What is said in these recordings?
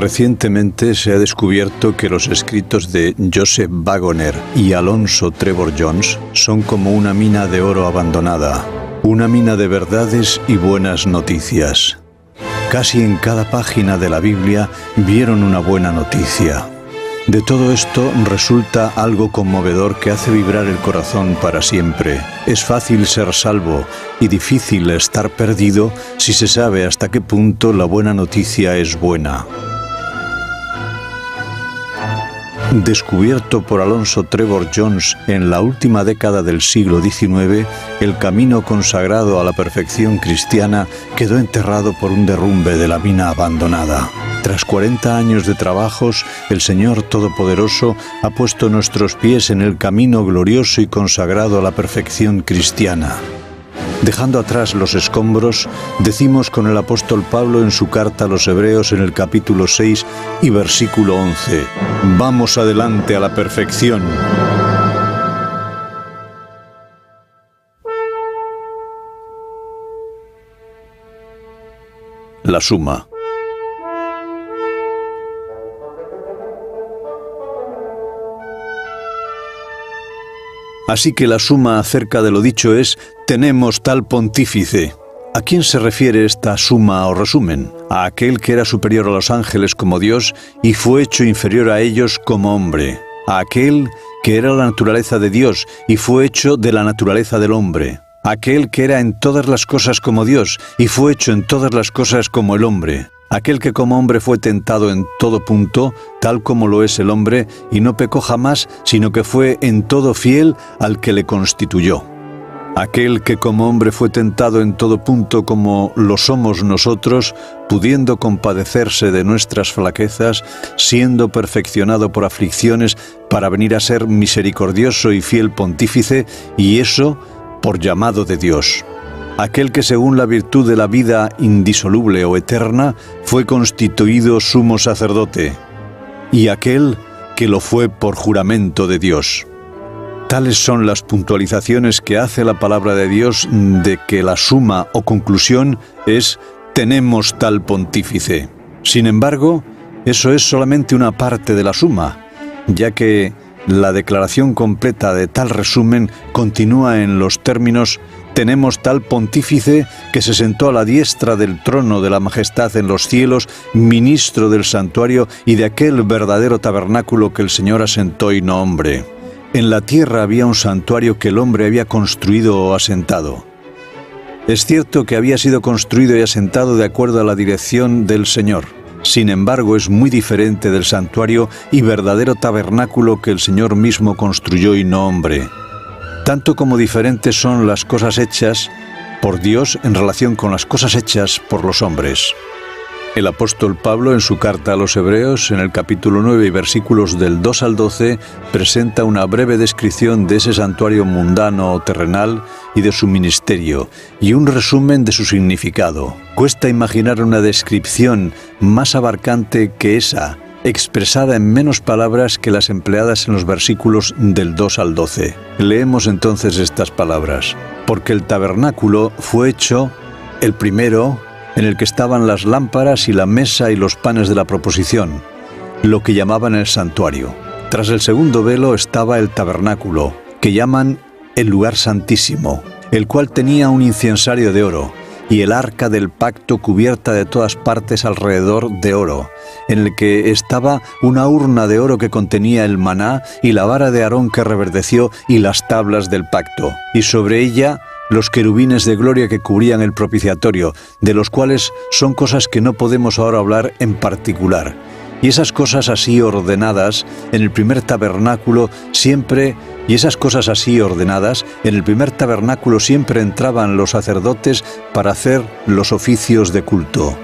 Recientemente se ha descubierto que los escritos de Joseph Wagoner y Alonzo Trevor Jones son como una mina de oro abandonada, una mina de verdades y buenas noticias. Casi en cada página de la Biblia vieron una buena noticia. De todo esto resulta algo conmovedor que hace vibrar el corazón para siempre. Es fácil ser salvo y difícil estar perdido si se sabe hasta qué punto la buena noticia es buena. Descubierto por Alonzo Trevor Jones en la última década del siglo XIX, el camino consagrado a la perfección cristiana quedó enterrado por un derrumbe de la mina abandonada. Tras 40 años de trabajos, el Señor Todopoderoso ha puesto nuestros pies en el camino glorioso y consagrado a la perfección cristiana. Dejando atrás los escombros, decimos con el apóstol Pablo en su carta a los Hebreos en el capítulo 6 y versículo 11: «Vamos adelante a la perfección». La suma. Así que la suma acerca de lo dicho es: tenemos tal pontífice. ¿A quién se refiere esta suma o resumen? A aquel que era superior a los ángeles como Dios y fue hecho inferior a ellos como hombre. A aquel que era la naturaleza de Dios y fue hecho de la naturaleza del hombre. A aquel que era en todas las cosas como Dios y fue hecho en todas las cosas como el hombre. Aquel que como hombre fue tentado en todo punto, tal como lo es el hombre, y no pecó jamás, sino que fue en todo fiel al que le constituyó. Aquel que como hombre fue tentado en todo punto como lo somos nosotros, pudiendo compadecerse de nuestras flaquezas, siendo perfeccionado por aflicciones, para venir a ser misericordioso y fiel pontífice, y eso por llamado de Dios. Aquel que según la virtud de la vida indisoluble o eterna fue constituido sumo sacerdote, y aquel que lo fue por juramento de Dios. Tales son las puntualizaciones que hace la palabra de Dios de que la suma o conclusión es: tenemos tal pontífice. Sin embargo, eso es solamente una parte de la suma, ya que la declaración completa de tal resumen continúa en los términos: tenemos tal pontífice que se sentó a la diestra del trono de la majestad en los cielos, ministro del santuario y de aquel verdadero tabernáculo que el Señor asentó y no hombre. En la tierra había un santuario que el hombre había construido o asentado. Es cierto que había sido construido y asentado de acuerdo a la dirección del Señor. Sin embargo, es muy diferente del santuario y verdadero tabernáculo que el Señor mismo construyó y no hombre. Tanto como diferentes son las cosas hechas por Dios en relación con las cosas hechas por los hombres. El apóstol Pablo, en su carta a los Hebreos, en el capítulo 9 y versículos del 2 al 12, presenta una breve descripción de ese santuario mundano o terrenal y de su ministerio, y un resumen de su significado. Cuesta imaginar una descripción más abarcante que esa, expresada en menos palabras que las empleadas en los versículos del 2 al 12. Leemos entonces estas palabras: porque el tabernáculo fue hecho, el primero, en el que estaban las lámparas y la mesa y los panes de la proposición, lo que llamaban el santuario. Tras el segundo velo estaba el tabernáculo, que llaman el lugar santísimo, el cual tenía un incensario de oro, y el arca del pacto cubierta de todas partes alrededor de oro, en el que estaba una urna de oro que contenía el maná y la vara de Aarón que reverdeció y las tablas del pacto, y sobre ella los querubines de gloria que cubrían el propiciatorio, de los cuales son cosas que no podemos ahora hablar en particular. Y esas cosas así ordenadas en el primer tabernáculo siempre entraban los sacerdotes para hacer los oficios de culto.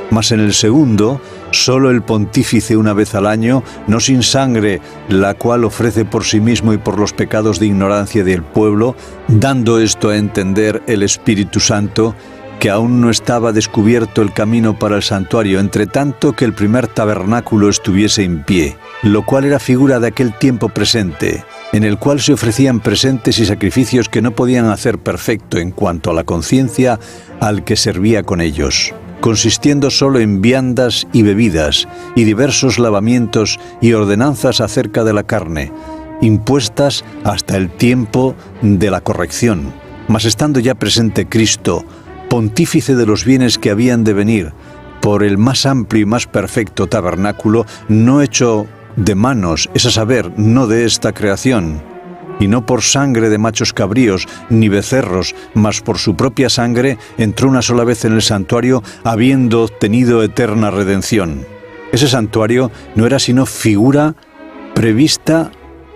Mas en el segundo, solo el pontífice una vez al año, no sin sangre, la cual ofrece por sí mismo y por los pecados de ignorancia del pueblo, dando esto a entender el Espíritu Santo, que aún no estaba descubierto el camino para el santuario, entre tanto que el primer tabernáculo estuviese en pie, lo cual era figura de aquel tiempo presente, en el cual se ofrecían presentes y sacrificios que no podían hacer perfecto en cuanto a la conciencia al que servía con ellos. consistiendo solo en viandas y bebidas, y diversos lavamientos y ordenanzas acerca de la carne, impuestas hasta el tiempo de la corrección. Mas estando ya presente Cristo, pontífice de los bienes que habían de venir, por el más amplio y más perfecto tabernáculo, no hecho de manos, es a saber, no de esta creación, y no por sangre de machos cabríos ni becerros, mas por su propia sangre, entró una sola vez en el santuario, habiendo obtenido eterna redención. Ese santuario no era sino figura prevista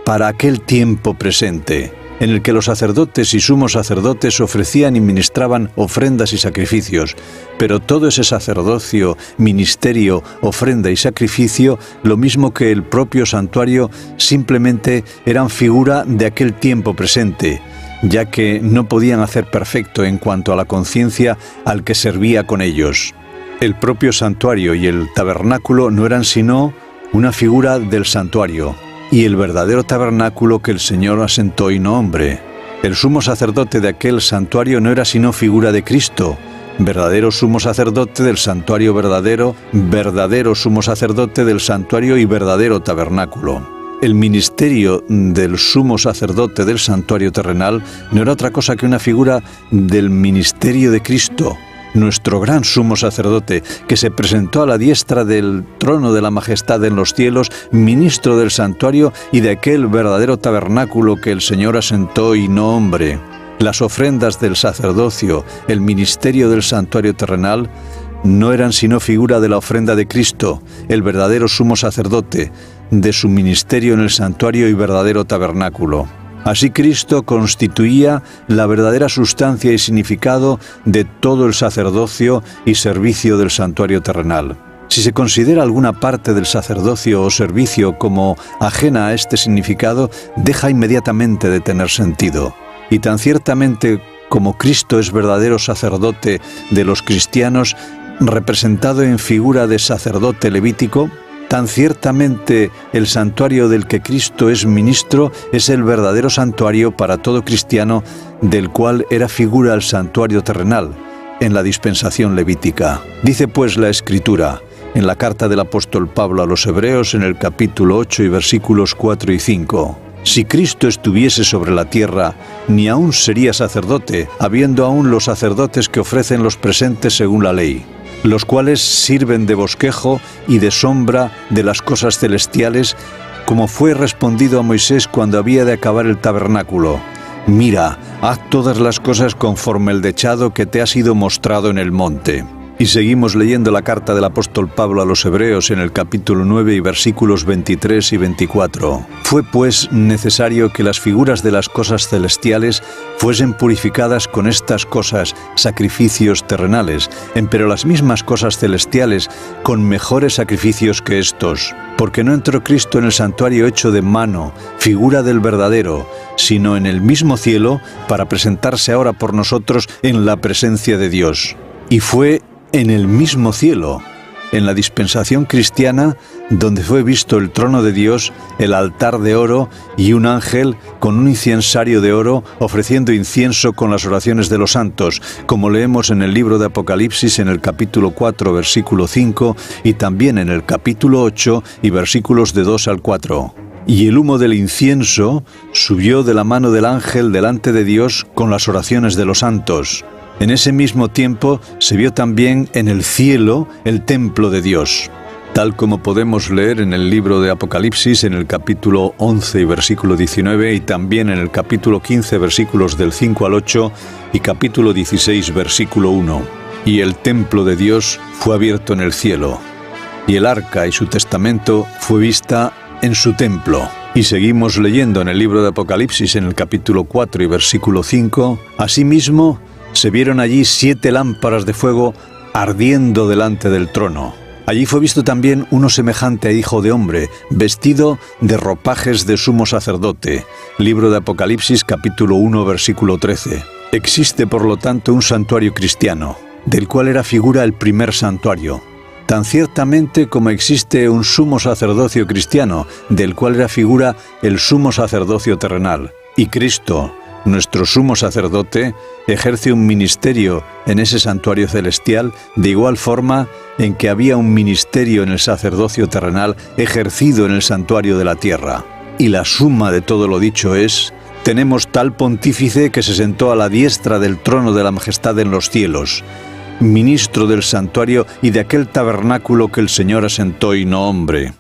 para aquel tiempo presente, en el que los sacerdotes y sumos sacerdotes ofrecían y ministraban ofrendas y sacrificios, pero todo ese sacerdocio, ministerio, ofrenda y sacrificio, lo mismo que el propio santuario, simplemente eran figura de aquel tiempo presente, ya que no podían hacer perfecto en cuanto a la conciencia al que servía con ellos. El propio santuario y el tabernáculo no eran sino una figura del santuario, y el verdadero tabernáculo que el Señor asentó y no hombre. El sumo sacerdote de aquel santuario no era sino figura de Cristo, verdadero sumo sacerdote del santuario verdadero, verdadero sumo sacerdote del santuario y verdadero tabernáculo. El ministerio del sumo sacerdote del santuario terrenal no era otra cosa que una figura del ministerio de Cristo, nuestro gran sumo sacerdote, que se presentó a la diestra del trono de la majestad en los cielos, ministro del santuario y de aquel verdadero tabernáculo que el Señor asentó y no hombre. Las ofrendas del sacerdocio, el ministerio del santuario terrenal, no eran sino figura de la ofrenda de Cristo, el verdadero sumo sacerdote, de su ministerio en el santuario y verdadero tabernáculo. Así Cristo constituía la verdadera sustancia y significado de todo el sacerdocio y servicio del santuario terrenal. Si se considera alguna parte del sacerdocio o servicio como ajena a este significado, deja inmediatamente de tener sentido. Y tan ciertamente como Cristo es verdadero sacerdote de los cristianos, representado en figura de sacerdote levítico, tan ciertamente el santuario del que Cristo es ministro es el verdadero santuario para todo cristiano, del cual era figura el santuario terrenal, en la dispensación levítica. Dice pues la Escritura, en la carta del apóstol Pablo a los Hebreos, en el capítulo 8 y versículos 4 y 5, «Si Cristo estuviese sobre la tierra, ni aún sería sacerdote, habiendo aún los sacerdotes que ofrecen los presentes según la ley, los cuales sirven de bosquejo y de sombra de las cosas celestiales, como fue respondido a Moisés cuando había de acabar el tabernáculo. Mira, haz todas las cosas conforme el dechado que te ha sido mostrado en el monte». Y seguimos leyendo la carta del apóstol Pablo a los Hebreos en el capítulo 9 y versículos 23 y 24. «Fue pues necesario que las figuras de las cosas celestiales fuesen purificadas con estas cosas, sacrificios terrenales, empero las mismas cosas celestiales con mejores sacrificios que estos. Porque no entró Cristo en el santuario hecho de mano, figura del verdadero, sino en el mismo cielo, para presentarse ahora por nosotros en la presencia de Dios. Y fue en el mismo cielo, en la dispensación cristiana, donde fue visto el trono de Dios, el altar de oro y un ángel con un incensario de oro ofreciendo incienso con las oraciones de los santos, como leemos en el libro de Apocalipsis en el capítulo 4, versículo 5 y también en el capítulo 8 y versículos de 2 al 4. Y el humo del incienso subió de la mano del ángel delante de Dios con las oraciones de los santos. En ese mismo tiempo se vio también en el cielo el templo de Dios, tal como podemos leer en el libro de Apocalipsis en el capítulo 11 y versículo 19 y también en el capítulo 15 versículos del 5 al 8 y capítulo 16 versículo 1. Y el templo de Dios fue abierto en el cielo, y el arca y su testamento fue vista en su templo. Y seguimos leyendo en el libro de Apocalipsis en el capítulo 4 y versículo 5, asimismo se vieron allí 7 lámparas de fuego ardiendo delante del trono. Allí fue visto también uno semejante a hijo de hombre, vestido de ropajes de sumo sacerdote. Libro de Apocalipsis, capítulo 1, versículo 13. Existe, por lo tanto, un santuario cristiano, del cual era figura el primer santuario. Tan ciertamente como existe un sumo sacerdocio cristiano, del cual era figura el sumo sacerdocio terrenal. Y Cristo, Nuestro sumo sacerdote ejerce un ministerio en ese santuario celestial de igual forma en que había un ministerio en el sacerdocio terrenal ejercido en el santuario de la tierra. Y la suma de todo lo dicho es: tenemos tal pontífice que se sentó a la diestra del trono de la majestad en los cielos, ministro del santuario y de aquel tabernáculo que el Señor asentó y no hombre.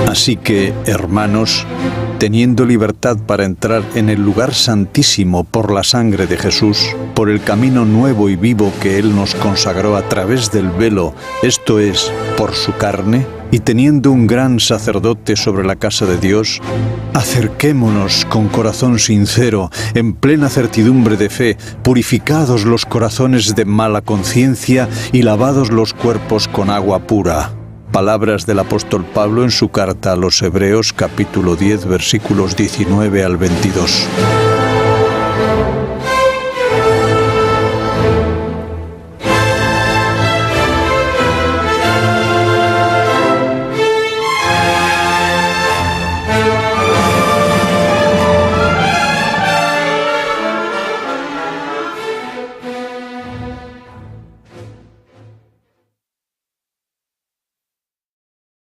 Así que, hermanos, teniendo libertad para entrar en el lugar santísimo por la sangre de Jesús, por el camino nuevo y vivo que Él nos consagró a través del velo, esto es, por su carne, y teniendo un gran sacerdote sobre la casa de Dios, acerquémonos con corazón sincero, en plena certidumbre de fe, purificados los corazones de mala conciencia y lavados los cuerpos con agua pura. Palabras del apóstol Pablo en su carta a los Hebreos, capítulo 10, versículos 19 al 22.